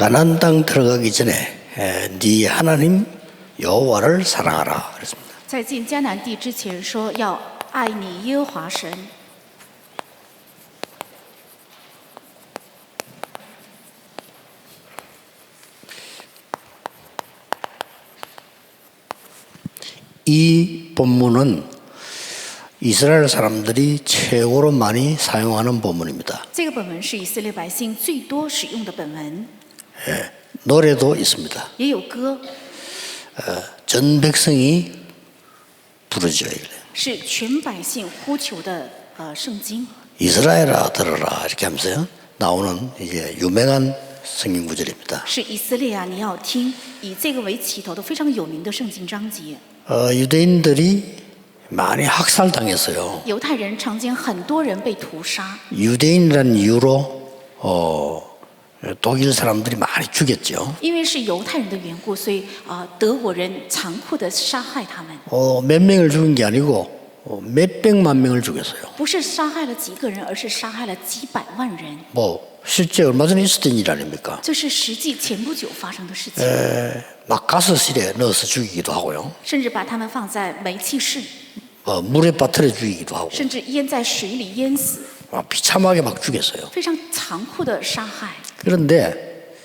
가나안 땅 들어가기 전에 네 하나님 여호와를 사랑하라 그랬습니다. 在进迦南地之前说要爱你耶和华神。 이 본문은 이스라엘 사람들이 최고로 많이 사용하는 본문입니다. 这个本文是以色列百姓最多使用的本文， 노래도 있습니다. 也有歌， 전 백성이 부르죠. 是全百姓呼求的圣经。 이스라엘아 들어라 이렇게 하면서 나오는 이제 유명한 성경 구절입니다. 是以色列啊，你要听，以这个为起头的非常有名的圣经章节。 유대인들이 많이 학살당했어요. 犹太人常见很多人被屠杀， 유대인이라는 이유로 독일 사람들이 많이 죽였죠. 因为是犹太人的缘故，所以德国人残酷的杀害他们。 몇 명을 죽인 게 아니고 몇 백만 명을 죽였어요. 不是杀害了几个人，而是杀害了几百万人。 뭐 실제 얼마 전에 있었던 일 아닙니까? 这是实际前不久发生的事情， 막 가스실에 넣어서 죽이기도 하고요. 甚至把他们放在煤气室， 물에 빠뜨려 죽이기도 하고 甚至淹在水里淹死， 비참하게 막 죽였어요. 非常残酷的杀害。 그런데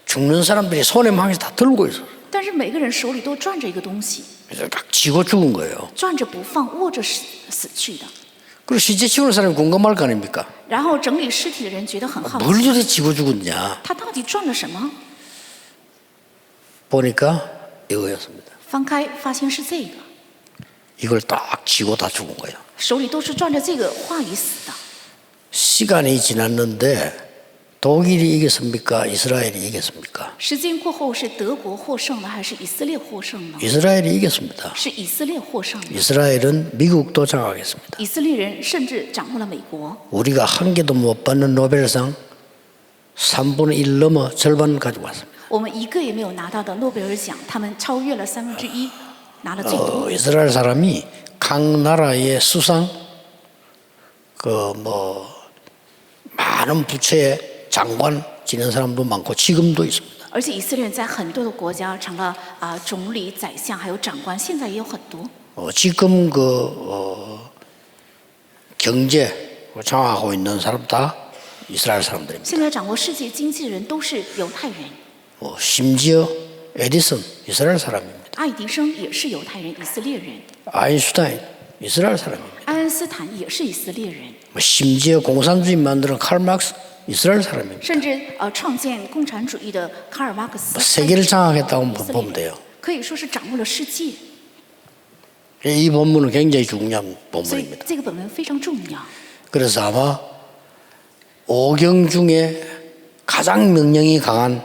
죽는 사람들이 손에 막 다 들고 있어요. 但是每个人手里都攥着一个东西， 그래서 막 쥐고 죽은 거예요. 攥着不放，握着死去的。 그리고 시체 치우는 사람이 공감할 거 아닙니까? 然后整理尸体的人觉得很好 뭘 奇， 저렇게 쥐고 죽었냐? 他到底攥了什么？ 보니까 이거였습니다. 翻开发现是这个， 이걸 딱 쥐고 다 죽은 거예요. 手里都是攥着这个话语死的。 시간이 지났는데 독일이 이겼습니까? 이스라엘이 이겼습니까? 时间过后是德国获胜了，还是以色列获胜了？ 이스라엘이 이겼습니다. 是以色列获胜了。 이스라엘은 미국도 장악했습니다. 以色列人甚至掌握了美国， 우리가 한 개도 못 받는 노벨상 3분의 1 넘어 절반 가지고 왔습니다. 我们一个也没有拿到的诺贝尔奖，他们超越了1/3，拿了最多。 이스라엘 사람이 각 나라의 수상 많은 부처의 장관 지낸 사람도 많고 지금도 있습니다. 而且以色列人在很多的国家成了总理、宰相，还有长官，现在也有很多。 지금 경제 장악하고 있는 사람 다 이스라엘 사람들입니다. 现在掌握世界经济的人都是犹太人， 심지어 에디슨 이스라엘 사람입니다. 爱迪生也是犹太人，以色列人； 아인슈타인 이스라엘 사람입니다. 爱因斯坦也是以色列人， 심지어 공산주의 만드는 칼 마크스 이스라엘 사람입니다. 甚至创建共产主义的卡尔马克思， 세계를 장악했다고 以色列 보면 돼요. 可以说是掌握了世界。 이 본문은 굉장히 중요한 所以 본문입니다. 这个本文非常重要。 그래서 아마 5경 중에 가장 명령이 강한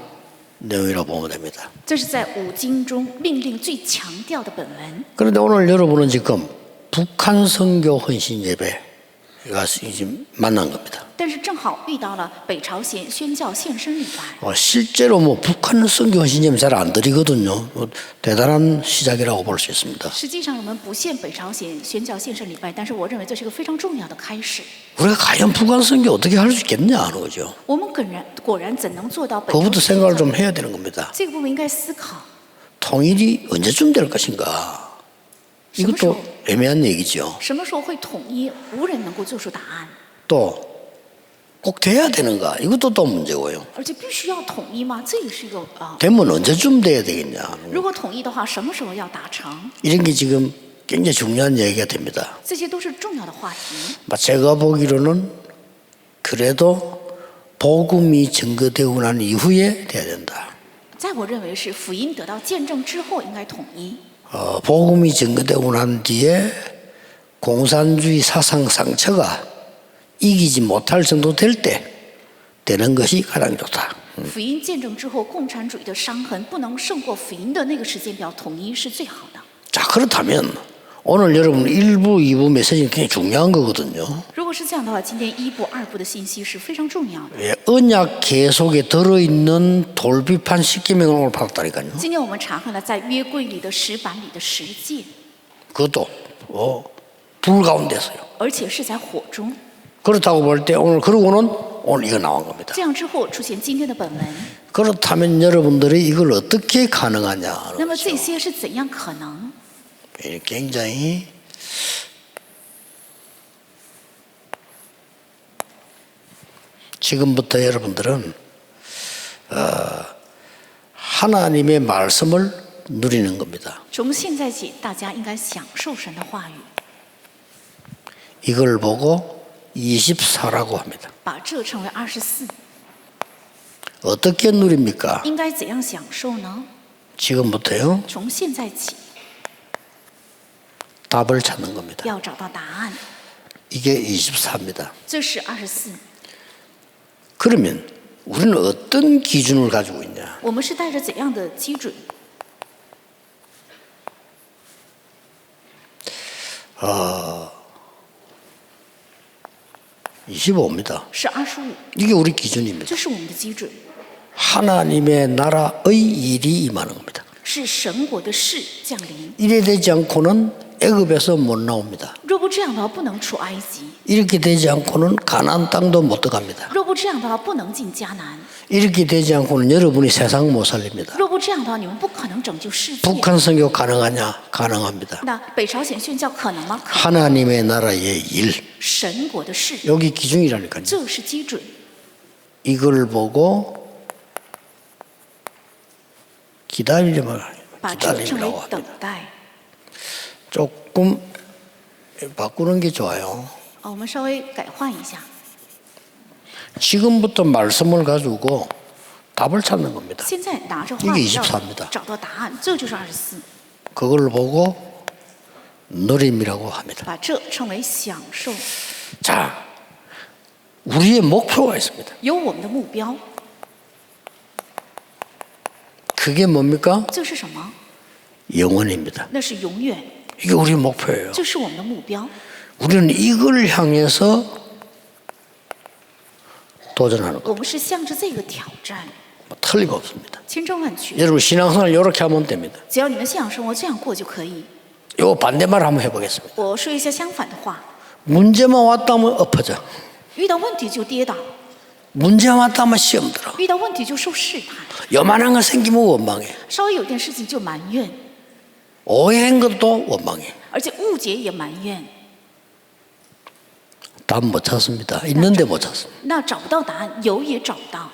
내용이라고 보면 됩니다. 这是在五经中命令最强调的本文。 그런데 오늘 여러분은 지금 북한 선교 헌신 예배가 지금 만난 겁니다. 但是正好遇到了北朝鲜宣教献身礼拜， 실제로 북한 선교 헌신 예배 잘 안 드리거든요. 대단한 시작이라고 볼 수 있습니다. 实际上我们不献北朝鲜宣教献身礼拜，但是我认为这是一个非常重要的开始。 우리가 과연 북한 선교 어떻게 할 수 있겠냐 하는 거죠. 我们果然怎能做到北朝 그부터 鲜 생각을 宣教？ 좀 해야 되는 겁니다. 这个部分应该思考， 통일이 언제쯤 될 것인가? 이것도 애매한 얘기죠. 什么时候会统一，无人能够做出答案， 또 꼭 돼야 되는가? 이것도 또 문제고요. 而且必须要统一吗？这也是一个되면 언제쯤 돼야 되겠냐? 如果统一的话，什么时候要达成？ 이런 게 지금 굉장히 중요한 얘기가 됩니다. 这些都是重要的话题。 제가 보기로는 그래도 복음이 증거되고 난 이후에 돼야 된다. 在我认为是福音得到见证之后应该统一。 복음이 증거되고 난 뒤에 공산주의 사상 상처가 이기지 못할 정도 될 때 되는 것이 가장 좋다. 福音见证之后，共产主义的伤痕不能胜过福音的那个时间表，统一是最好的。 자, 그렇다면 오늘 여러분 1부, 2부 메시지는 굉장히 중요한 거거든요. 如果是这样的话，今天一部、二部的信息是非常重要的。 예, 언약 계속에 들어있는 돌비판 10계명을 오늘 받았다니까요. 今天我们查看了在约柜里的石板里的十诫， 그것도 불 가운데서요. 而且是在火中。 그렇다고 볼 때 오늘 그러고는 오늘 이거 나온 겁니다. 这样之后出现今天的本文。 그렇다면 여러분들이 이걸 어떻게 가능하냐? 那么这些是怎样可能？ 굉장히 지금부터 여러분들은 하나님의 말씀을 누리는 겁니다. 从现在起，大家应该享受神的话语， 이걸 보고 24라고 합니다. 把这称为24。 어떻게 누립니까? 应该怎样享受呢？ 지금부터요. 从现在起， 답을 찾는 겁니다. 要找到答案。 이게 24입니다. 这是24。 그러면 우리는 어떤 기준을 가지고 있냐? 我们是带着怎样的基准？ 25입니다. 是25， 이게 우리 기준입니다. 这是我们的基准， 하나님의 나라의 일이 임하는 겁니다. 是神国的事降临。 이래 되지 않고는 애굽에서 못 나옵니다. 若不这样的话，不能出埃及； 이렇게 되지 않고는 가나안 땅도 못 들어갑니다. 若不这样的话，不能进迦南； 이렇게 되지 않고는 여러분이 세상 못 살립니다. 若不这样的话，你们不可能拯救世界。 북한 선교 가능하냐? 가능합니다. 那北朝鲜宣教可能吗？可能。 하나님의 나라의 일, 神国的事， 여기 기준이라니까요. 这是基准。 이걸 보고 기다리려면 把这称为 기다림이라고 等 합니다. 待。 조금 바꾸는 게 좋아요. 我们稍微改换一下。 지금부터 말씀을 가지고 답을 찾는 겁니다. 现在拿着 이게 话语要 24입니다. 找到答案，这就是24。 그걸 보고 누림이라고 합니다. 把这称为享受， 자, 우리의 목표가 있습니다. 有我们的目标， 그게 뭡니까? 这是什么？ 영원입니다. 那是永远， 이게 우리 목표예요. 这是我们的目标。 우리는 이걸 향해서 도전하는 거. 我们是向着这个挑战， 틀림없습니다. 千真万确。 여러분 신앙생활 이렇게 하면 됩니다. 只要你们信仰生活这样过就可以。 요 반대말 한번 해보겠습니다. 我说一下相反的话， 문제만 왔다면 엎어져. 遇到问题就跌倒， 문제만 왔다면 시험 들어. 遇到问题就受试探， 요만한 거 생기면 원망해. 稍微有点事情就埋怨， 오해한 것도 원망해. 而且误解也埋怨。 답 못 찾습니다. 있는데 못 찾습니다. 那找不到答案，有也找不到，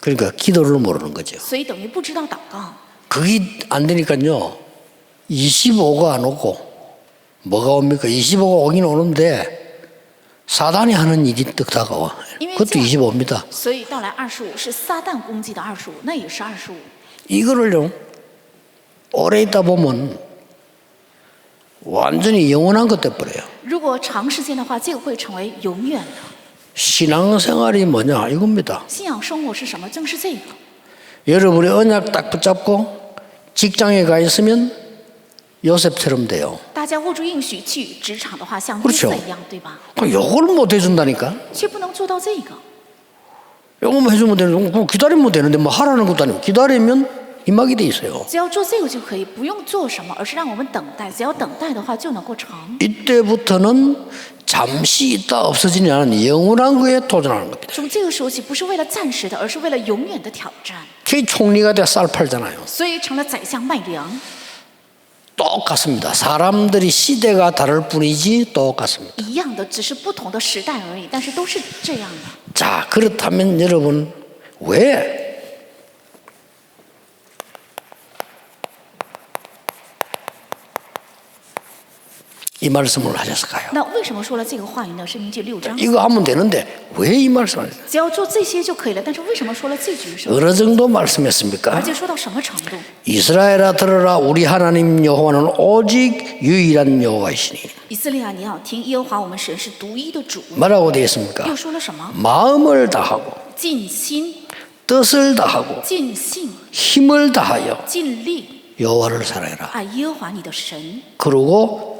그러니까 기도를 모르는 거죠. 所以等于不知道祷告。 그게 안 되니까요. 25가 안 오고 뭐가 옵니까? 25가 오긴 오는데 사단이 하는 일이 떡 다가와. 그것도 25입니다. 所以到来25是撒旦攻击的25，那也是25。 이거를요. 오래 있다 보면 완전히 영원한 것 돼버려요. 如果长时间的话，这个会成为永远的。 신앙생활이 뭐냐 이겁니다. 信仰生活是什么？正是这个。 여러분이 언약 딱 붙잡고 직장에 가 있으면 요셉처럼 돼요. 大家握住应许去职场的话，像约 그렇죠 瑟一样，对吧？ 이걸 못 해준다니까. 却不能做到这个。 이거만 해주면 되는데 뭐 기다리면 되는데 뭐 하라는 것도 아니고 기다리면 임하게 돼 있어요. 只要做这个就可以，不用做什么，而是让我们等待。只要等待的话，就能够成。 이때부터는 잠시 있다 없어지지 않은 영원한 거에 도전하는 겁니다. 从这个时候起，不是为了暂时的，而是为了永远的挑战。 그게 총리가 돼 쌀 팔잖아요. 所以成了宰相卖粮， 똑같습니다. 사람들이 시대가 다를 뿐이지 똑같습니다. 一样的，只是不同的时代而已，但是都是这样的。 자, 그렇다면 여러분 왜 이 말씀을 하셨을까요? 那为什么说了这个话语呢？申命记6章， 이거 하면 되는데 왜 이 말씀을 하셨어요? 只要做这些就可以了。但是为什么说了这句是？ 어느 정도 말씀했습니까? 而且说到什么程度？ 이스라엘아 들으라 우리 하나님 여호와는 오직 유일한 여호와이시니 以色列啊，你要听耶和华我们神是独一的主。 뭐라고 되어 있습니까? 又说了什么？ 마음을 다하고 尽心、 뜻을 다하고 尽性、 힘을 다하여 尽力 여호와를 사랑해라. 爱耶和华你的神， 그리고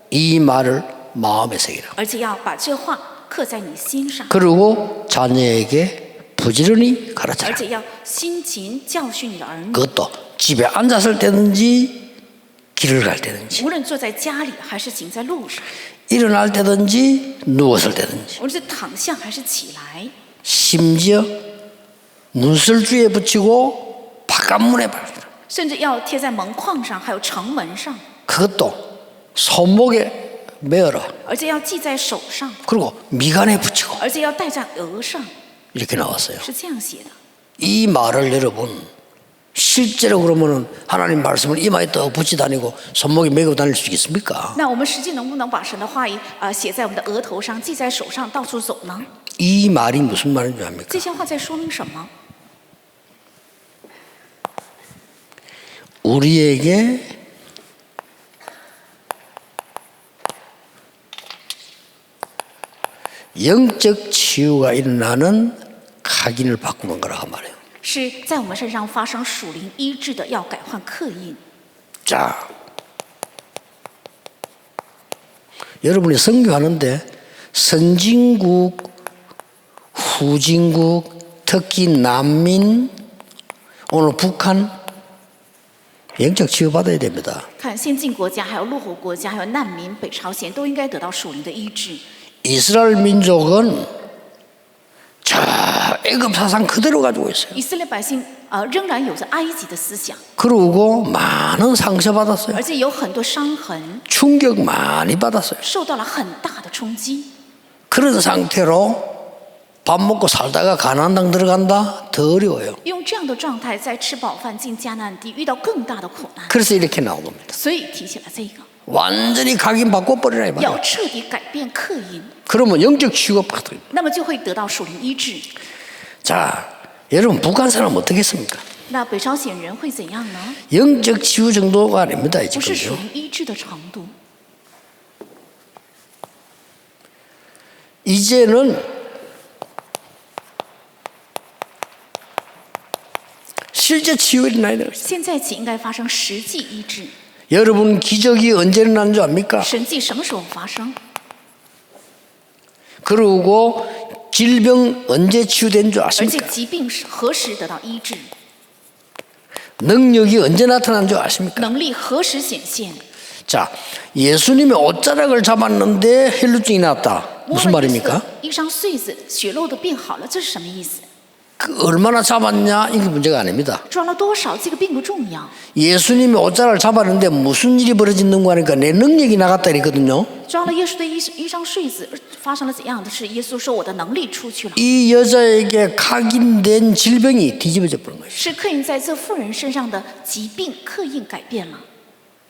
이 말을 마음에 새기라. 而且要把这话刻在你心上， 그리고 자녀에게 부지런히 而 가르쳐라. 且要辛勤教训你的儿女。 그것도 집에 앉았을 때든지 길을 갈 때든지 无论坐在家里还是行在路上， 일어날 때든지 누웠을 때든지 无论是躺下还是起来， 심지어 문설주에 붙이고 바깥문에 발라. 甚至要贴在门框上，还有城门上， 그것도 손목에 매어라. 而且要系在手上， 그리고 미간에 붙이고 而且要戴在额上， 이렇게 나왔어요. 是这样写的。 이 말을 여러분 실제로 그러면은 하나님 말씀을 이마에 떡 붙이 다니고 손목에 메고 다닐 수 있습니까? 那我们实际能不能把神的话语写在我们的额头上，系在手上，到处走呢？ 이 말이 무슨 말인 줄 압니까? 这些话在说明什么？ 우리에게 영적 치유가 일어나는 각인을 바꾸는 거라고 말해요. 是在我们身上发生属灵医治的，要改换刻印。 자, 여러분이 선교하는데 선진국, 후진국, 특히 난민, 오늘 북한 영적 치유 받아야 됩니다. 看先进国家、还有落后国家、还有难民、北朝鲜，都应该得到属灵的医治。 이스라엘 민족은 저 애굽 사상 그대로 가지고 있어요. 以色列百姓仍然有着埃及的思想， 그러고 많은 상처 받았어요. 而且有很多伤痕， 충격 많이 받았어요. 受到了很大的冲击。 그런 상태로 밥 먹고 살다가 가나안 땅 들어간다 더 어려워요. 用这样的状态，在吃饱饭进迦南地，遇到更大的苦难， 그래서 이렇게 나온 겁니다. 所以提起了这个， 완전히 각인 바꿔버리라 이 要 말이에요. 彻底改变刻印， 그러면 영적 치유가 받아요. 那么就会得到属灵医治。 자, 여러분 북한 사람 어떻게 했습니까? 那北朝鲜人会怎样呢？ 영적 치유 정도가 아닙니다. 不是属 지금요. 灵医治的程度， 이제는 실제 치유가 일어나야 돼요. 现在起应该发生实际医治。 여러분 기적이 언제 일어나는 줄 압니까? 神迹什么时候发生？ 그리고 질병 언제 치유된 줄 而且 아십니까? 疾病是何时得到医治？ 능력이 언제 나타난 줄 아십니까? 能力何时显现？ 자, 예수님의 옷자락을 잡았는데 혈루증이 났다. 摸 무슨 了耶稣 말입니까? 的衣裳穗子，血漏的变好了，这是什么意思？ 그 얼마나 잡았냐 이게 문제가 아닙니다. 抓了多少，这个并不重要。 예수님이 옷자락을 잡았는데 무슨 일이 벌어지는 거 하니까 내 능력이 나갔다 이랬거든요. 抓了耶稣的衣裳穗子，发生了怎样的事？耶稣说：“我的能力出去了。 이 여자에게 각인된 질병이 뒤집어져 버린 거예요. 是刻印在这妇人身上的疾病刻印改变了，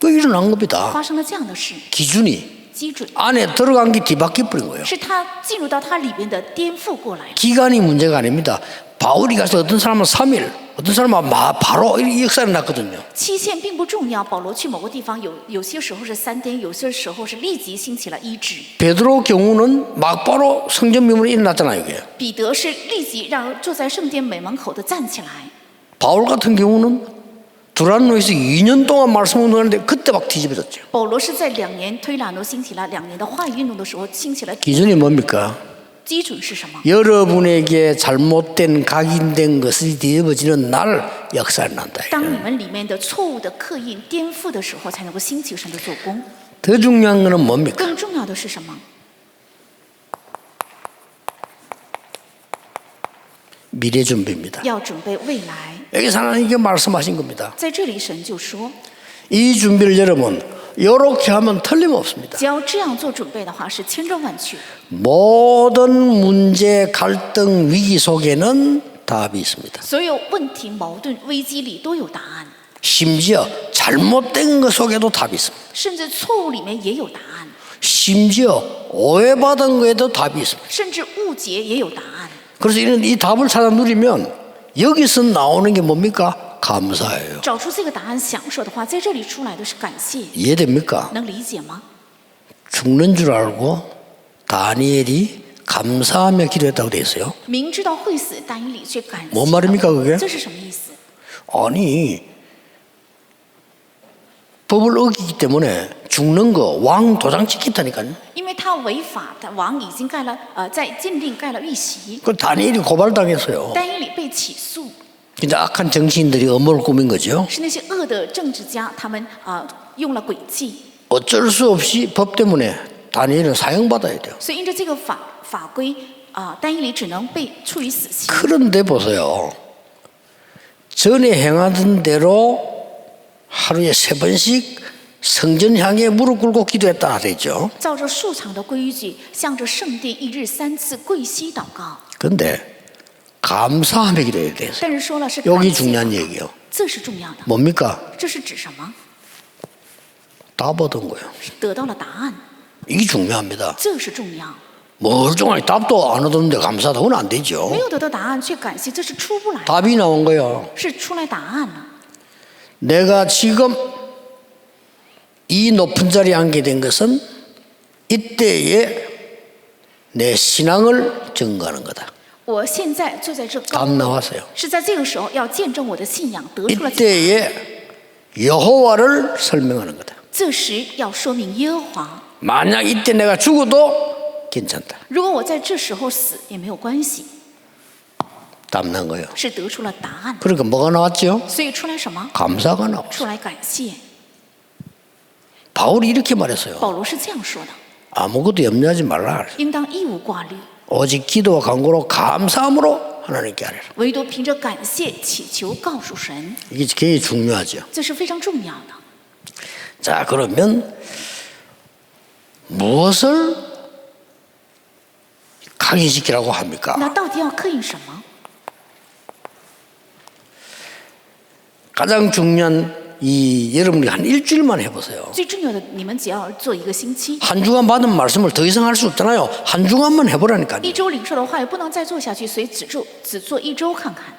그 일어난 겁니다. 发生了这样的事， 기준이 基准 안에 들어간 게 뒤바뀌어 버린 거예요. 是他进入到他里边的颠覆过来了。 기간이 문제가 아닙니다. 바울이 가서 어떤 사람은 3일, 어떤 사람은 바로 이 역사를 났거든요. 期限并不重要，保罗去某个地方有些时候是3天，有些时候是立即兴起了医治。 베드로 경우는 막바로 성전 미문에 일어났잖아요. 이게. 彼得是立即让坐在圣殿美门口的站起来。 바울 같은 경우는 두란노에서 2년 동안 말씀 운동하는데 그때 막 뒤집어졌죠. 保罗是在2年推喇奴兴起了2年的话语运动的时候兴起了， 기준이 뭡니까? 基准是什么？ 여러분에게 잘못된 각인된 것이 뒤집어지는 날 역사를 난다. 当你们里面的错误的刻印颠覆的时候，才能够兴起神的做工。 더 중요한 것은 뭡니까? 更重要的是什么？ 미래 준비입니다. 要准备未来。 여기서 하나님께 말씀하신 겁니다. 在这里，神就说， 이 준비를 여러분 이렇게 하면 틀림없습니다. 只要这样做准备的话，是千真万确。 모든 문제, 갈등, 위기 속에는 답이 있습니다. 所有问题、矛盾、危机里都有答案， 심지어 잘못된 것 속에도 답이 있습니다. 甚至错误里面也有答案， 심지어 오해받은 거에도 답이 있습니다. 甚至误解也有答案。 그래서 이 답을 찾아 누리면 여기서 나오는 게 뭡니까? 감사예요. 找出这个答案，享受的话，在这里出来的是感谢， 이해됩니까? 能理解吗？ 죽는 줄 알고 다니엘이 감사하며 기도했다고 돼 있어요. 明知道会死，但以理却感谢。 뭔 말입니까 그게? 这是什么意思？ 아니 법을 어기기 때문에 죽는 거 왕 도장 찍겠다니까요. 因为他违法，他王已经盖了在禁令盖了玉玺， 그 다니엘이 고발당했어요. 但以理被起诉， 근데 악한 정치인들이 음모를 꾸민 거죠. 是那些恶的政治家，他们用了诡计， 어쩔 수 없이 법 때문에 다니엘은 사형받아야 돼요. 所以因着这个法规但以理只能被处以死刑。 그런데 보세요. 전에 행하던 대로 하루에 3번씩 성전 향해 무릎 꿇고 기도했다 그랬죠. 照着素常的规矩，向着圣殿1日3次跪膝祷告。 근데 감사함에 기도해야 돼요. 但是说了是感 여기 谢， 중요한 얘기예요. 这是重要的。 뭡니까? 这是指什么？ 답 얻은 거예요. 是得到了答案， 이게 중요합니다. 这是重要。 멀쩡하게 답도 안 얻었는데 감사하다. 그건 안 되죠. 没有得到答案却感谢，这是出不来的， 답이 나온 거예요. 是出来答案了。 내가 지금 이 높은 자리에 앉게 된 것은 이때에 내 신앙을 증거하는 거다. 我现在坐在这高 답 位， 나왔어요. 是在这个时候要见证我的信仰，得出了结果。 이때에 여호와를 설명하는 거다. 这时要说明耶和华。 만약 이때 내가 죽어도 괜찮다. 如果我在这时候死也没有关系， 답 난 거예요. 是得出了答案。 그러니까 뭐가 나왔죠? 所以出来什么？ 감사가 나왔어요. 出来感谢。 바울이 이렇게 말했어요. 保罗是这样说的： 아무것도 염려하지 말라. 应当一无挂虑， 오직 기도와 간구로 감사함으로 하나님께 아뢰라. 唯独凭着感谢祈求告诉神， 이게 굉장히 중요하죠. 这是非常重要的。 자, 그러면 무엇을 각인시키라고 합니까? 那到底要刻印什么？ 가장 중요한 이 여러분이 한 일주일만 해보세요. 最重要的，你们只要做一个星期， 한 주간 받은 말씀을 더 이상 할 수 없잖아요. 한 주간만 해보라니까요. 一周领受的话也不能再做下去，所以只做一周看看。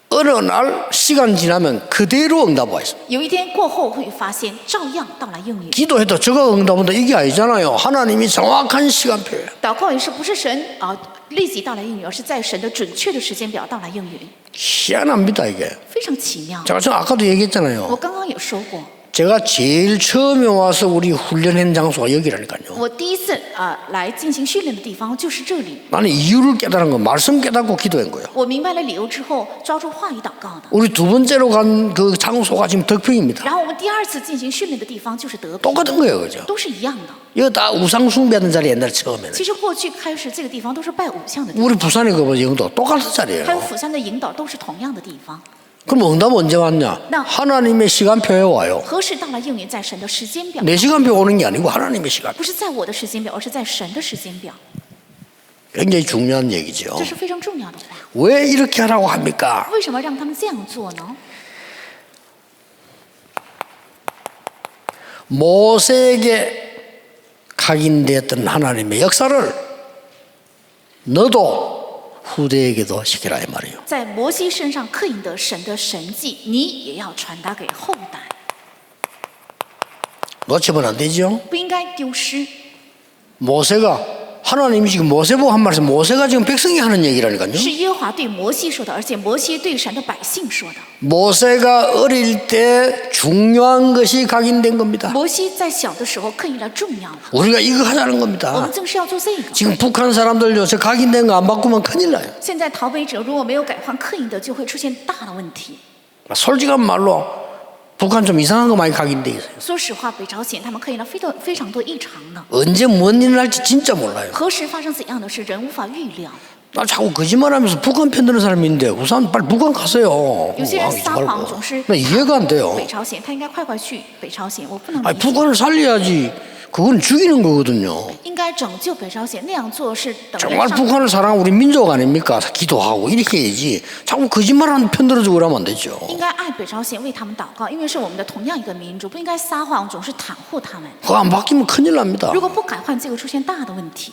어느 날 시간 지나면 그대로 응답 와 있어요. 有一天过后会发现，照样到来应允。 기도해도 저가 응답한다 이게 아니잖아요. 하나님이 정확한 시간표예요. 祷告也是不是神立即到来应允，而是在神的准确的时间表到来应允， 희한합니다 이게. 非常奇妙。 제가 저 아까도 얘기했잖아요. 我刚刚也说过， 제가 제일 처음에 와서 우리 훈련한 장소가 여기라니까요. 我第一次来进行训练的地方就是这里。 나는 이유를 깨달은 거 말씀 깨닫고 기도한 거예요. 我明白了理由之后，抓住话语祷告的。 우리 두 번째로 간 그 장소가 지금 덕평입니다. 然后我们第二次进行训练的地方就是德平， 똑같은 거예요, 그죠? 都是一样的。 이거 다 우상 숭배하는 자리 옛날 처음에는. 其实过去开始这个地方都是拜偶像的地 우리 方， 부산에 그 영도 똑같은 还有 자리예요. 釜山的引导都是同样的地方。 그럼 응답 언제 왔냐? 나. 하나님의 시간표에 와요. 何时到来应允，在神的时间表， 내 시간표 오는 게 아니고 하나님의 시간. 不是在我的时间表，而是在神的时间表。 굉장히 중요한 얘기죠. 这是非常重要的话。 왜 이렇게 하라고 합니까? 为什么让他们这样做呢？ 모세에게 각인되었던 하나님의 역사를 너도 후대에게도 시키라 이 말이에요. 在摩西身上刻印的神的神迹，你也要传达给后代， 놓치면 안 되죠. 不应该丢失。 모세가 하나님이 지금 모세보고 한 말씀, 모세가 지금 백성이 하는 얘기라니까요. 是耶和华对摩西说的，而且摩西对神的百姓说的。 모세가 어릴 때 중요한 것이 각인된 겁니다. 摩西在小的时候刻印了重要的， 우리가 이거 하자는 我 겁니다. 们正是要做这个。 지금 북한 사람들 요새 각인된 거 안 바꾸면 큰일 나요. 现在逃北者如果没有改换刻印的，就会出现大的问题。 솔직한 말로 북한 좀 이상한 거 많이 각인돼 있어요. 说实话，北朝鲜他们刻印了非常多异常的， 언제 뭔 일 날지 진짜 몰라요. 何时发生怎样的事，人无法预料。 나 자꾸 거짓말하면서 북한 편드는 사람인데 우선 빨리 북한 가세요. 有些人 왕이지 撒谎 말고. 总是 나 이해가 안 돼요. 北朝鲜，他应该快快去北朝鲜，我不能 아니 理解。 북한을 살려야지. 그건 죽이는 거거든요. 应该拯救北朝鲜，那样做是等 정말 人上。 북한을 사랑하는 우리 민족 아닙니까? 기도하고 이렇게 해야지. 자꾸 거짓말하는 편들어주고 그러면 안 되죠. 应该爱北朝鲜，为他们祷告，因为是我们的同样一个民族，不应该撒谎，总是袒护他们。 그거 안 바뀌면 큰일 납니다. 如果不改换，这个出现大的问题。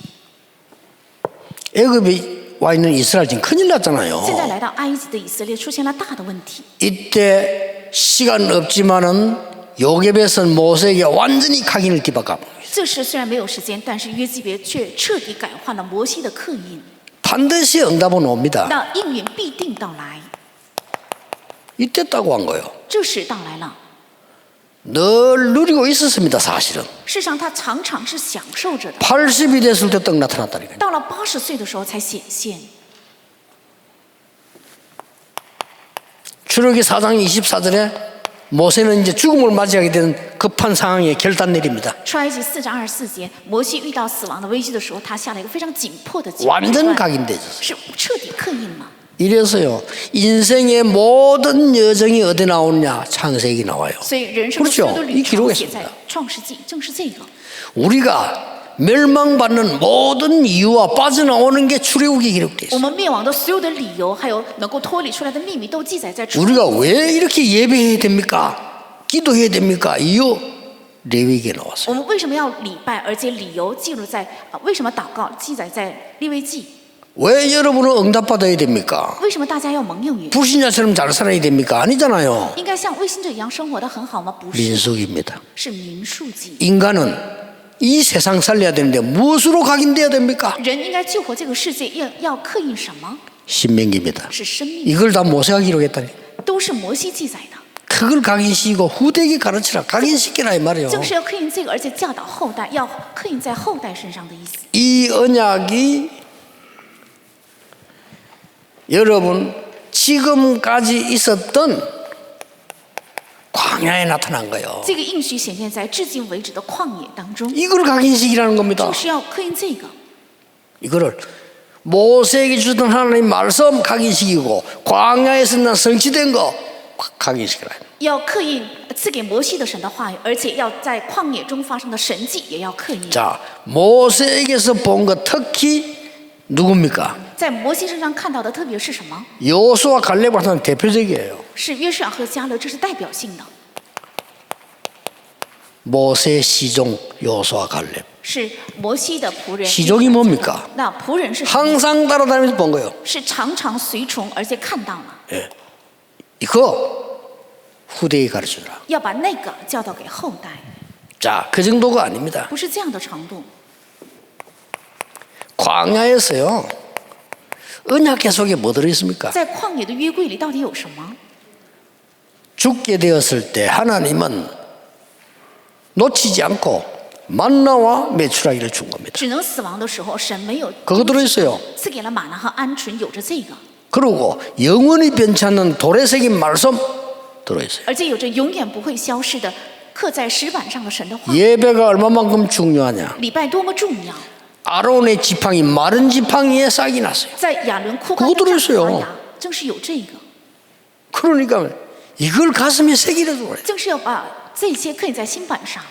애굽에 와 있는 이스라엘 지금 큰일 났잖아요. 现在来到埃及的以色列出现了大的问题。 이때 시간 없지만은 요셉에선 모세에게 완전히 각인을 뒤바꿔. 这时虽然没有时间，但是约基别却彻底改换了摩西的刻印， 반드시 응답은 옵니다. 那应允必定到来。 이때 따고 한 거예요. 这时到来了， 늘 누리고 있었습니다. 사실은. 事实上他常常是享受着的， 80이 됐을 때 떡 나타났다니까요. 到了80岁的时候才显现。 출애기 4장 24절에 모세는 이제 죽음을 맞이하게 된 급한 상황에 결단 내립니다. 出埃及4章24节，摩西遇到死亡的危机的时候，他下了一个非常紧迫的决 완전 断， 각인되죠. 是彻底刻印了。 이래서요, 인생의 모든 여정이 어디 나오느냐? 창세기 나와요. 所以人生的所有的 그렇죠. 旅 이 程 기록에 写在 있습니다. 创世纪，正是这个。 우리가 멸망받는 모든 이유와 빠져나오는 게 출애굽에 기록되어 我 있어요. 们灭亡的所有的理由，还有能够脱离出来的秘密，都记载在出埃及。 우리가 왜 이렇게 예배해야 됩니까? 기도해야 됩니까? 이유 레위기에 나왔어요. 我们为什么要礼拜，而且理由记录在为什么祷告记载在利未记？ 왜 여러분은 응답받아야 됩니까? 为什么大家要蒙应允？ 불신자처럼 잘 살아야 됩니까? 아니잖아요. 应该像未信者一样生活得很好吗？不是， 민수기입니다. 是民数记。 인간은 이 세상 살려야 되는데 무엇으로 각인돼야 됩니까? 人应该救活这个世界，要刻印什么？ 신명기입니다. 是生命， 이걸 다 모세가 기록했다니. 都是摩西记载的。 그걸 각인시키고 후대에게 가르치라. 각인시키라 이 말이에요. 正是要刻印这个，而且教导后代，要刻印在后代身上的意思。 이 언약이 여러분 지금까지 있었던 광야에 나타난 거예요. 这个应许显现在至今为止的旷野当中， 이걸 각인시키라는 겁니다. 就是要刻印这个。 이거를 모세에게 주던 하나님 말씀 각인시키고 광야에서 난 성취된 거 각인시키라. 要刻印赐给摩西的神的话语，而且要在旷野中发生的神迹也要刻印。 자, 모세에게서 본 거 특히 누굽니까? 在摩西身上看到的特别是什么？ 여호수아 갈렙은 대표적이에요. 是约书亚和迦勒，这是代表性的， 모세 시종 여호수아 갈렙. 是摩西的仆人。 시종이 뭡니까? 那仆人是什么？ 항상 따라다니면서 본 거예요. 是常常随从，而且看到了， 이거 후대에 가르쳐주라. 要把那个教导给后代， 자, 그 정도가 아닙니다. 不是这样的程度。 광야에서요, 언약계 속에 뭐 들어있습니까? 在旷野的约柜里到底有什么？ 죽게 되었을 때 하나님은 놓치지 않고 만나와 메추라기를 준 겁니다. 只能死亡的时候，神没有 그거 들어있어요. 赐给了玛拿和鹌鹑，有着这个， 그리고 영원히 변치 않는 돌에 새긴 말씀 들어있어요. 而且有着永远不会消失的刻在石板上的神的话。 예배가 얼마만큼 중요하냐? 礼拜多么重要！ 아론의 지팡이 마른 지팡이에 싹이 났어요. 在亚伦枯干 그거 的 들어있어요. 发芽，正是有这个， 그러니까 이걸 가슴에 새기려고 그래요. 正是要把这些刻印在心板上。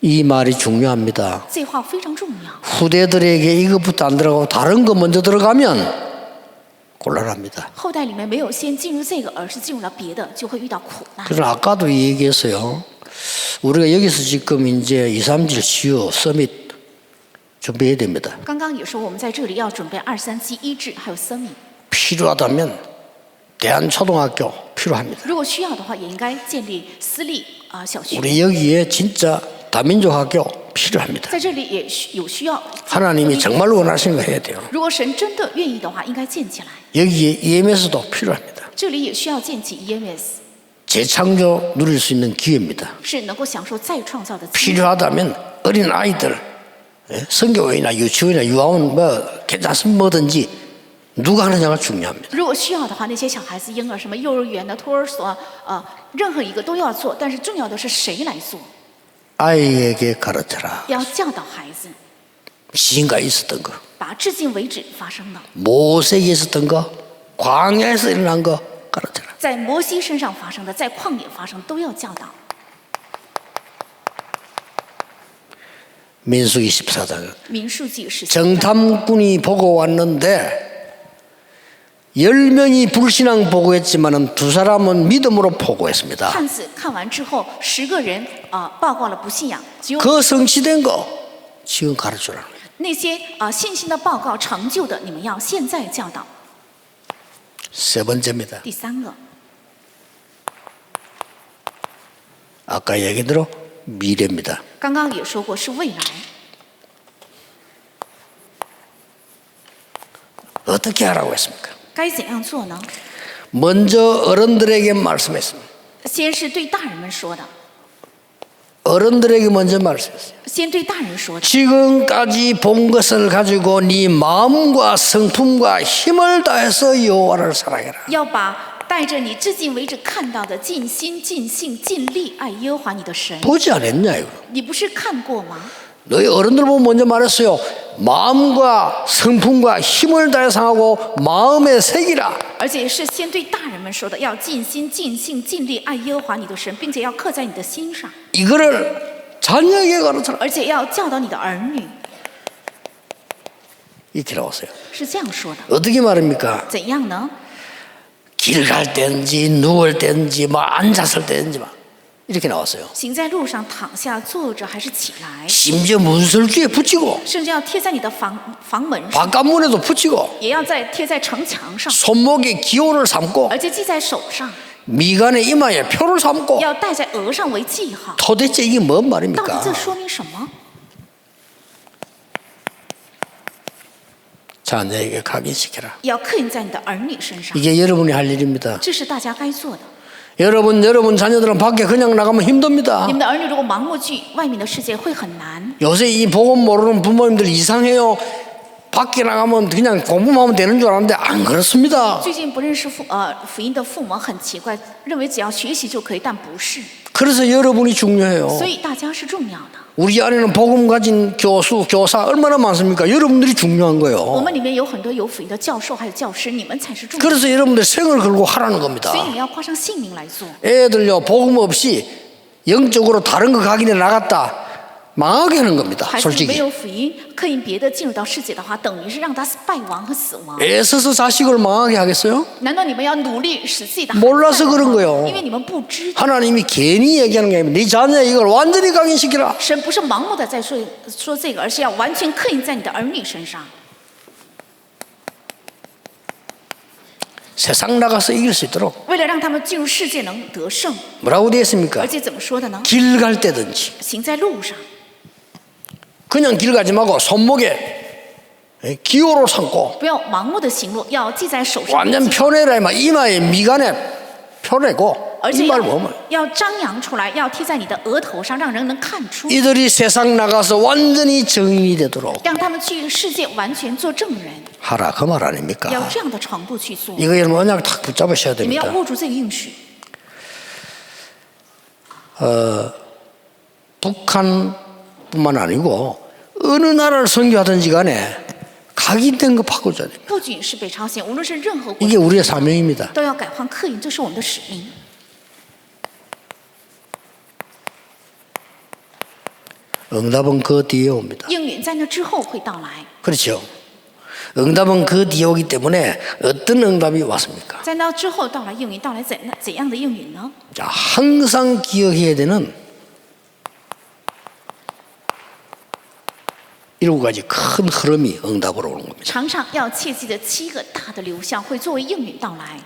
이 말이 중요합니다. 这话非常重要。 후대들에게 이것부터 안 들어가고 다른 거 먼저 들어가면 곤란합니다. 后代里面没有先进入这个，而是进入了别的，就会遇到苦难。 그래서 아까도 얘기했어요. 우리가 여기서 지금 이제 2, 3질 시어 서밋 준비해야 됩니다. 刚刚也说我们在这里要准备237医治，还有生命。 필요하다면 대한초등학교 필요합니다. 如果需要的话，也应该建立私立小学。 우리 여기에 진짜 다민족 학교 필요합니다. 在这里也有需要。 하나님이 정말 원하시는 거 해야 돼요. 如果神真的愿意的话，应该建起来。 여기에 EMS도 필요합니다. 这里也需要建起 EMS， 재창조 누릴 수 있는 기회입니다. 是能够享受再创造的机会。 필요하다면 어린 아이들 성교회나 유치원이나 유아원 뭐 괜찮습니다. 뭐든지 누가 하느냐가 중요합니다. 如果需要的话，那些小孩子、婴儿、什么幼儿园的、托儿所，任何一个都要做，但是重要的是谁来做？ 아이에게 가르쳐라. 要教导孩子， 지금까지 있었던 거, 把至今为止发生的， 모세에게 있었던 거, 광야에서 일어난 거 가르쳐라. 在摩西身上发生的，在旷野发生，都要教导。 민수기 14장 民数记14章， 정탐꾼이 보고 왔는데 10명이 불신앙 보고했지만 두 사람은 믿음으로 보고했습니다. 探子看完之后，10个人报告了不信仰，只有 그 성취된 거 지금 가르쳐라. 那些信心的报告成就的，你们要现在教导。 세 번째입니다. 第三个， 아까 얘기대로 미래입니다. 刚刚也说过是未来， 어떻게 하라고 했습니까? 该怎样做呢？ 먼저 어른들에게 말씀했습니다. 先是对大人们说的， 어른들에게 먼저 말씀했어요. 先对大人说的。 지금까지 본 것을 가지고 네 마음과 성품과 힘을 다해서 여호와를 사랑해라. 要把带着你至今为止看到的尽心尽性尽力爱耶和华你的神。 보지 않았냐 이거. 你不是看过吗？ 너희 어른들 보면 먼저 말했어요. 마음과 성품과 힘을 다해 상하고 마음에 새기라. 而且是先对大人们说的，要尽心尽性尽力爱耶和华你的神，并且要刻在你的心上， 이거를 자녀에게 가르쳐라. 而且要教导你的儿女。 이렇게 나왔어요. 是这样说的。 어떻게 말합니까? 怎样呢？ 길 갈 때든지 누울 때든지 뭐 앉았을 때든지 막 이렇게 나왔어요. 行在路上，躺下、坐着，还是起来， 심지어 문설주에 붙이고 甚至要贴在你的房门上， 바깥문에도 붙이고 也要贴在城墙上， 손목에 기호를 삼고 而且系在手上， 미간에 이마에 표를 삼고 要戴在额上为记号。 도대체 이게 뭔 到底 말입니까? 这说明什么？ 자녀에게 각인시켜라. 要刻印在你的儿女身上， 이게 여러분이 할 일입니다. 这是大家该做的。 여러분 자녀들은 밖에 그냥 나가면 힘듭니다. 你们的儿女如果盲目去外面的世界，会很难。 요새 이 복음 모르는 부모님들 이상해요. 밖에 나가면 그냥 공부하면 되는 줄 알았는데 안 그렇습니다. 最近不认识福音的父母很奇怪，认为只要学习就可以，但不是。 그래서 여러분이 중요해요. 所以大家是重要的。 우리 안에는 복음 가진 교수, 교사 얼마나 많습니까? 여러분들이 중요한 我 거예요. 们里面有很多有福音的教授，还有教师，你们才是重要的。 그래서 여러분들 생을 걸고 하라는 겁니다. 所以你要花上性命来做。 애들요 복음 없이 영적으로 다른 거 각인해 나갔다 망하게 하는 겁니다. 孩子没 솔직히 有福音，刻印别的进入到世界的话，等于是让他败亡和死亡。 애써서 자식을 망하게 하겠어요? 难道你们要努力使自己的孩子 몰라서 败亡 그런 吗 거예요. 因为你们不知道， 하나님이 괜히 얘기하는 게 아니라 네 자녀 이걸 완전히 각인시키라. 神不是盲目的在说这个，而是要完全刻印在你的儿女身上。 세상 나가서 이길 수 있도록 为了让他们进入世界能得胜， 뭐라고 되어 있습니까? 而且怎么说的呢？ 길 갈 때든지 行在路上， 그냥 길 가지 말고 손목에 기호로 삼고 不要盲目的行路，要系在手上， 완전 표내라 막 이마에 미간에 표내고 而且 이말 보면 要张扬出来，要贴在你的额头上，让人能看出， 이들이 세상 나가서 완전히 정인이 되도록 让他们去世界完全做证人， 하라 그 말 아닙니까? 要这样的程度去做。 이거 여러분 언약 탁 붙잡으셔야 你们要 됩니다. 握住这个应许。 북한뿐만 아니고 어느 나라를 선교하든지 간에 각인된 거 바꿔줘야 됩니다. 不仅是北朝鲜，无论是任何国 이게 家， 우리의 사명입니다. 都要改换刻印，这是我们的使命。 응답은 그 뒤에 옵니다. 应允在那之后会到来， 그렇죠. 응답은 그 뒤에 오기 때문에 어떤 응답이 왔습니까? 在那之后到来应允，到来怎样的应允呢？ 자, 항상 기억해야 되는 7가지 큰 흐름이 응답으로 오는 겁니다. 常常要切记的7个大的流向会作为应允到来，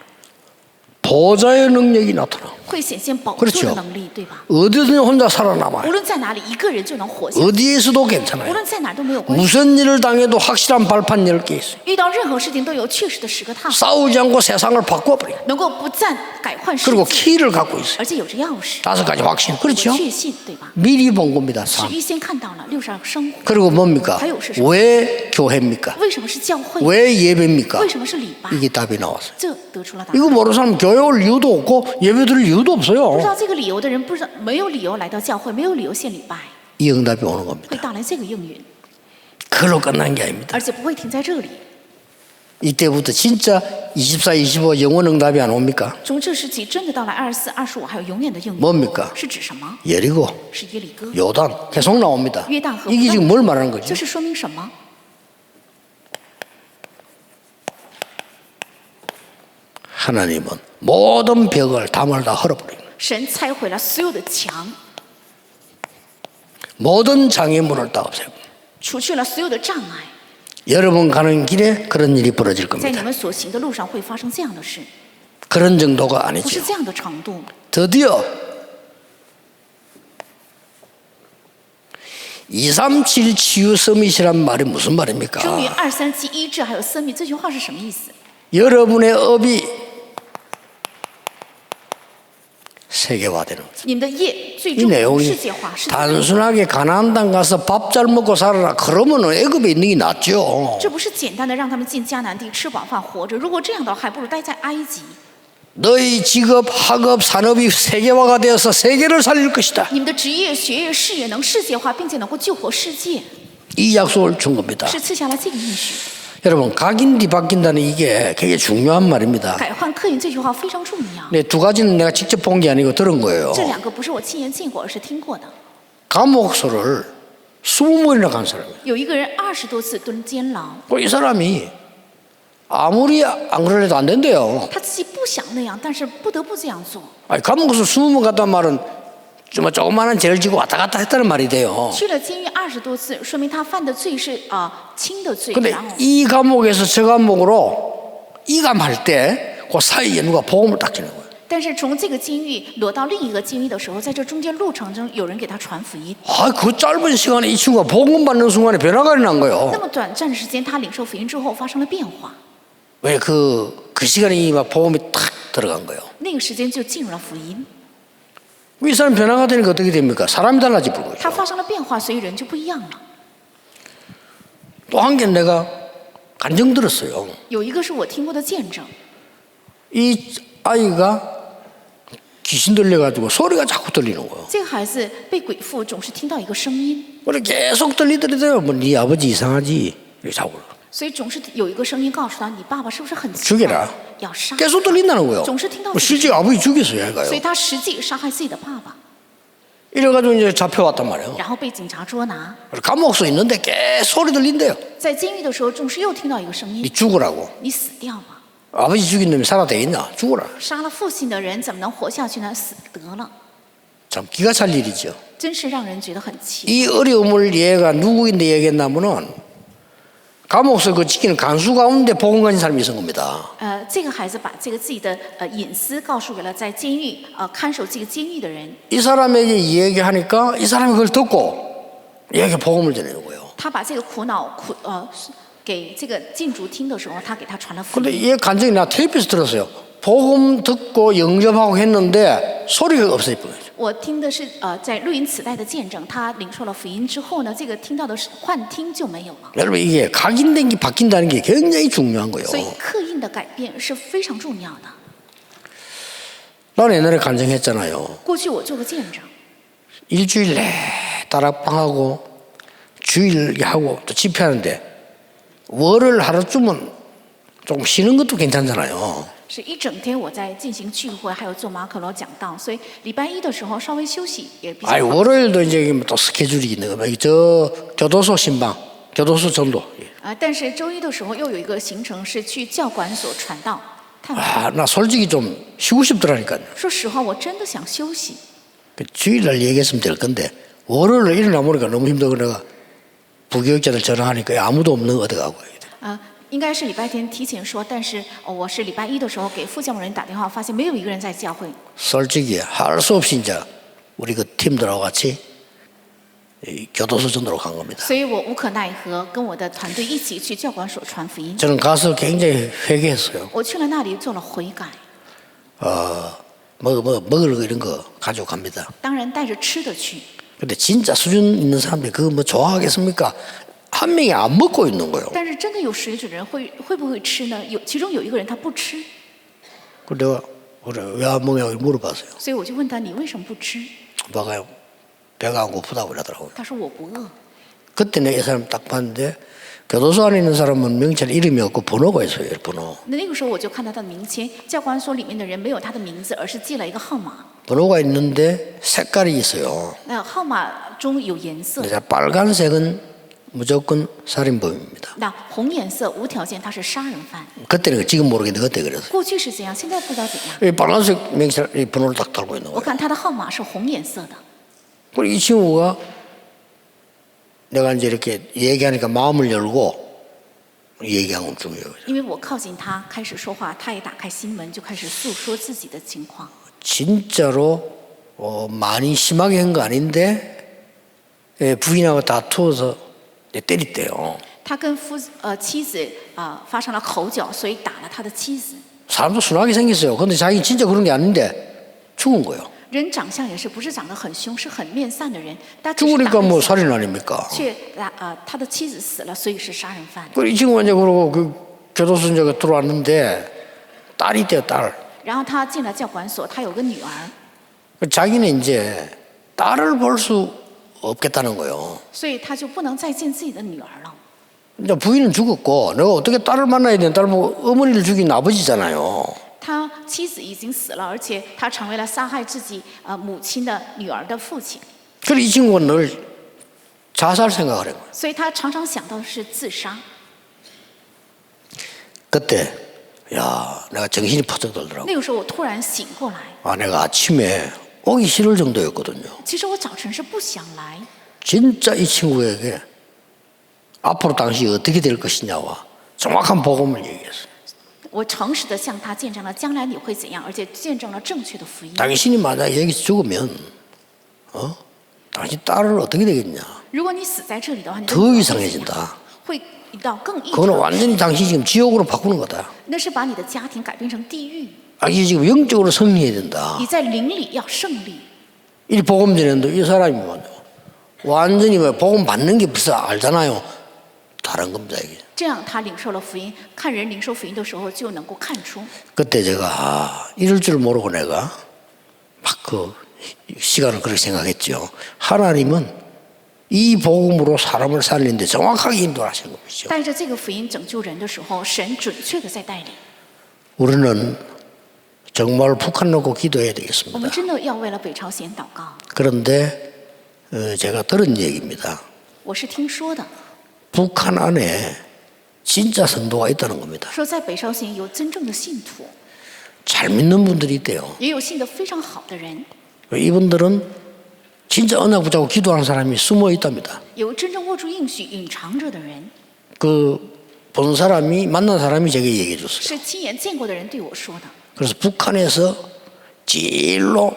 보좌의 능력이 나타나. 会显现宝座 그렇죠 的能力，对吧？ 어디든 혼자 살아남아요. 无论在哪里，一个人就能活下来， 어디에서도 无 괜찮아요. 论在哪儿都没有关系。 무슨 일을 당해도 확실한 발판 10개 있어요. 遇到任何事情都有确实的10个踏， 싸우지 않고 세상을 바꿔버려요. 能够不暂改换世 그리고 界， 키를 갖고 있어요. 而且有着钥匙， 5가지 확신. 有 그렇죠? 确信，对吧？ 미리 본 겁니다. 是 삶. 预先看到了62个生活， 그리고 뭡니까? 가요, 세상. 왜 교회입니까? 为什么是教会？ 왜 예배입니까? 为什么是礼拜？ 이게 답이 나왔어요. 这得出了答案。 이거 모르는 사람 교회 올 이유도 없고 예배 드릴 이유도 不知 없어요. 道这个理由的人，不知道没有理由来到教会，没有理由献礼拜， 이 응답이 오는 会 겁니다. 带来这个应允， 그걸로 끝난 게 아닙니다. 而且不会停在这里。 이때부터 진짜 24, 25 영원 응답이 안 옵니까? 从这时起，真的到来24、25，还有永远的应允， 뭡니까? 是指什么？ 예리고, 是耶利哥、 요단 계속 나옵니다. 约旦河。 이게 지금 뭘 말하는 거죠? 这是说明什么？ 하나님은 모든 벽을 담을 다 헐어버립니다. 神拆毁了所有的墙， 모든 장애물을 다 없애고 除去了所有的障碍， 여러분 가는 길에 그런 일이 벌어질 在你 겁니다. 们所行的路上会发生这样的事， 그런 정도가 不 아니죠. 是这样的程度。 드디어 237 치유 서밋이란 말이 무슨 终于 말입니까? 237医治还有生命，这句话是什么意思？ 여러분의 업이 세계화되는 거죠. 你们的业最 이 终世 내용이 界化，是 단순하게 가나안 땅 가서 밥 잘 먹고 살아라 그러면 애굽에 있는 게 낫죠. 这不是简单的让他们进迦南地吃饱饭活着。如果这样的话，还不如待在埃及。 너희 직업, 학업, 산업이 세계화가 되어서 세계를 살릴 것이다. 你们的职业、学业、事业能世界化，并且能够救活世界， 이 약속을 준 겁니다. 是赐下了这个应许。 여러분, 각인이 바뀐다는 이게 굉장히 중요한 말입니다. 改换客运这句话非常重要。 네, 두 가지는 내가 직접 본 게 아니고 들은 거예요. 这两个不是我亲眼见过，而是听过的。 감옥소를 20번이나 간 사람이에요. 有一个人20多次蹲监牢， 이 사람이 아무리 안 그러려도 안 된대요. 他自己不想那样，但是不得不这样做。 아니, 감옥소 20번 갔단 말은 좀 조그마한 죄를 지고 왔다 갔다 했다는 말이 돼요. 去了监狱20多次，说明他犯的罪是轻的罪。 근데 然后 이 감옥에서 저 감옥으로 이감할 때 그 사이에 누가 복음을 딱 주는 거예요. 但是从这个监狱挪到另一个监狱的时候，在这中间路程中，有人给他传福音。 아, 그 짧은 시간에 이 친구가 복음 받는 순간에 변화가 난 那 거예요. 么短暂的时间，他领受福音之后发生了变化， 왜 그 시간에 막 복음이 탁 들어간 거예요. 那个时间就进入了福音。 이 사람 변화가 되니까 어떻게 됩니까? 사람이 달라지 버리고 他发生了变化，所以人就不一样了。 또 한 개 내가 간증 들었어요. 有一个是我听过的见证， 이 아이가 귀신 들려가지고 소리가 자꾸 들리는 거예요. 这个孩子被鬼附，总是听到一个声音， 그래 계속 들리더라고요. 뭐 네 아버지 이상하지. 이렇게 자꾸 所以总是有一个声音告诉他：“你爸爸是不是很奇 죽여라. 怪？要杀。 계속 들린다는 거예요. 总是听到 뭐 실제 아버지 죽였어요, 所以 얘가요. 他实际杀害自己的爸爸， 이래가지고 이제 잡혀왔단 말이에요. 然后被警察捉拿。 감옥소 있는데 계속 소리 들린대요. 在监狱的时候，总是又听到一个声 네 音 죽으라고. ：“你死掉吧！ 아버지 죽인 놈이 살아되겠나? 죽어라. 杀了父亲的人怎么能活下去呢？死得了， 참 기가 찰 일이죠. 真是让人觉得很奇。 이 어려움을 얘가 누구인데 얘기했냐면은 감옥소 그 지키는 간수 가운데 복음 가진 사람이 있은 겁니다. 这个孩子把这个自己的隐私告诉给了在监狱看守这个监狱的人， 이 사람에게 얘기하니까 이 사람이 그걸 듣고 얘에게 복음을 전하는 거예요. 他把这个苦恼给这个禁足听的时候，他给他传了福 근데 音。 얘 간증이 나 테이프에서 들었어요. 복음 듣고 영접하고 했는데 소리가 없어져 버려요. 我听的是在录音磁带的见证，他领受了福音之后呢，这个听到的是幻听就没有了。 여러분 이게 각인된 게 바뀐다는 게 굉장히 중요한 거예요. 所以刻印的改变是非常重要的。 나는 옛날에 간증했잖아요. 过去我做过见证， 일주일 내 다락방하고 주일 하고 또 집회하는데 월을 하루쯤은 조금 쉬는 것도 괜찮잖아요. 是一整天我在进行聚会，还有做马可罗讲道，所以礼拜一的时候稍微休息也比较 아니 好。 월요일도 이제 또 스케줄이 있는 거예요. 저 교도소 신방, 교도소 전도. 但是周一的时候又有一个行程是去教管所传道探访。 아, 나 솔직히 좀 쉬고 싶더라니까요. 说实话，我真的想休息。 주일날 얘기했으면 될 건데 월요일에 일어나 보니까 너무 힘들고 내가 부교육자들 전화하니까 아무도 없는 거 어떡하고. 应该是礼拜天提前说，但是我是礼拜一的时候给副教牧人打电话，发现没有一个人在教会。 솔직히 할 수 없이 이제 우리 그 팀들하고 같이 이 교도소 전도로 간 겁니다. 所以我无可奈何，跟我的团队一起去教管所传福音。 저는 가서 굉장히 회개했어요. 我去了那里做了悔改， 먹을 거 이런 거 가지고 갑니다. 当然带着吃的去。 근데 진짜 수준 있는 사람들이 그거 뭐 좋아하겠습니까? 한 명이 안 먹고 있는 거예요. 但是真的有水准的人会不会吃呢？其中有一个人他不吃， 그래서 내가 왜 안 먹냐고 물어봤어요. 所以我就问他你为什么不吃？ 뭐가요? 배가 안 고프다고 그러더라고요. 他说我不饿。 그때 내가 이 사람 딱 봤는데 교도소 안에 있는 사람은 명찰 이름이 없고 번호가 있어요. 번호. 那个时候我就看到他的名签，教官所里面的人没有他的名字，而是记了一个号码。 번호가 있는데 색깔이 있어요. 那号码中有颜色， 그래서 빨간색은 무조건 살인범입니다. 那红颜色无条件他是杀人犯。 그때는 지금 모르겠는데 그때 그랬어요. 过去是怎样，现在不知道怎样。 이 빨간색 명찰 이 번호를 딱 달고 있는 我 거예요. 看他的号码是红颜色的， 그리고 이 친구가 내가 이제 이렇게 얘기하니까 마음을 열고 얘기한 건 중요해요. 因为我靠近他开始说话，他也打开心门，就开始诉说自己的情况。 진짜로 많이 심하게 한 거 아닌데 부인하고 다투어서 때렸대요. 他跟妻子发生了口角，所以打了他的妻子。 사람도 순하게 생겼어요. 근데 자기 진짜 그런 게 아닌데 죽은 거예요. 人长相也是不是长得很凶，是很面善的人，但只是打 죽으니까 了 뭐 小 살인 아닙니까? 却他的妻子死了，所以是杀人犯。 이 친구가 이제 그러고 그 교도소 이제 들어왔는데 딸이 있대요, 딸. 然后他进了教管所，他有个女儿， 자기는 이제 딸을 볼 수 없겠다는 거예요. 所以他就不能再见自己的女儿了。 이제 부인은 죽었고 내가 어떻게 딸을 만나야 되는 딸 보고 어머니를 죽인 아버지잖아요. 他妻子已经死了，而且他成为了杀害自己母亲的女儿的父亲， 그래서 이 친구가 늘 자살 생각을 해요. 所以他常常想到的是自杀。 그때 야 내가 정신이 퍼쩍 들더라고. 那个时候我突然醒过来， 아 내가 아침에 오기 싫을 정도였거든요. 其实我早晨是不想来， 진짜 이 친구에게 앞으로 당시 어떻게 될 것이냐와 정확한 복음을 얘기했어요. 我诚实的向他见证了将来你会怎样，而且见证了正确的福音。 당신이 만약 여기서 죽으면 당신 딸은 어떻게 되겠냐. 如果你死在这里的话，你的 더 女儿会怎样 이상해진다. 会到更异 그거는 常， 완전히 당신이 지금 지옥으로 바꾸는 거다. 那是把你的家庭改变成地狱。 아, 이게 지금 영적으로 승리해야 된다. 你在灵里要胜利。 이 복음 전했는데 이 사람이 완전히 복음 받는 게 벌써 알잖아요. 다른 겁니다 이게. 这样他领受了福音，看人领受福音的时候就能够看出。 그때 제가 이럴 줄 모르고 내가 막 그 시간을 그렇게 생각했죠. 하나님은 이 복음으로 사람을 살리는데 정확하게 인도하시는 것이죠. 带着这个福音拯救人的时候，神准确的在带领。 우리는 정말 북한 놓고 기도해야 我们 되겠습니다. 真的要为了北朝鲜祷告。 그런데 제가 들은 얘기입니다. 我是听说的， 북한 안에 진짜 성도가 있다는 겁니다. 说在北朝鲜有真正的信徒， 잘 믿는 분들이 있대요. 也有信得非常好的人， 이분들은 진짜 언약 붙잡고 기도하는 사람이 숨어 있답니다. 有真正握住应许隐藏着的人， 그 본 사람이 만난 사람이 제게 얘기해 줬어요. 是亲眼见过的人对我说的。 그래서 북한에서 제일로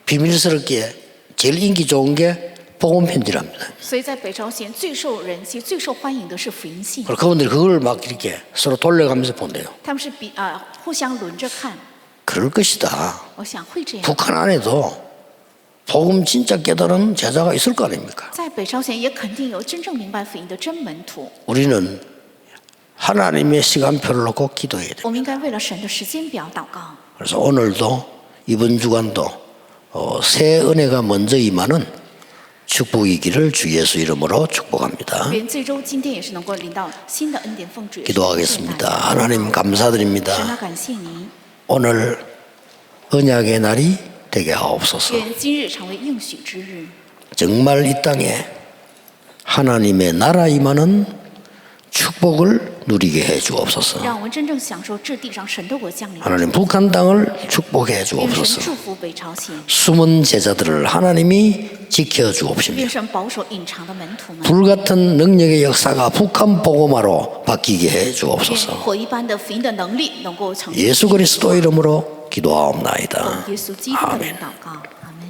비밀스럽게 제일 인기 좋은 게 복음 편지랍니다. 所以在北朝鲜最受人气、最受欢迎的是福音信， 그리고 그분들이 그걸 막 이렇게 서로 돌려가면서 본대요. 他们是互相轮着看。 그럴 것이다. 我想会这样， 북한 안에도 복음 진짜 깨달은 제자가 있을 거 아닙니까? 在北朝鲜也肯定有真正明白福音的真门徒。 우리는 하나님의 시간표를 놓고 기도해야 돼요. 我们应该为了神的时间表祷告。 그래서 오늘도 이번 주간도 새 은혜가 먼저 임하는 축복이기를 주 예수 이름으로 축복합니다. 愿这周今天也是能够领到新的恩典，奉主耶稣的圣 기도하겠습니다. 诞。 하나님 神啊， 감사드립니다. 感谢您， 오늘 언약의 날이 되게 하옵소서. 愿今日成为应许之日， 정말 이 땅에 하나님의 나라 임하는 축복을 누리게 해 주옵소서. 让我们真正享受这地上神的国降临。 하나님 북한 땅을 축복해 愿神 주옵소서. 祝福北朝鲜， 숨은 제자들을 하나님이 지켜 愿 주옵시며 神保守隐藏的门徒们， 불같은 능력의 역사가 북한 복음화로 바뀌게 해 愿 주옵소서. 火一般的福音的能力能够成为 예수 그리스도 이름으로 기도하옵나이다. 耶稣基督的名祷告。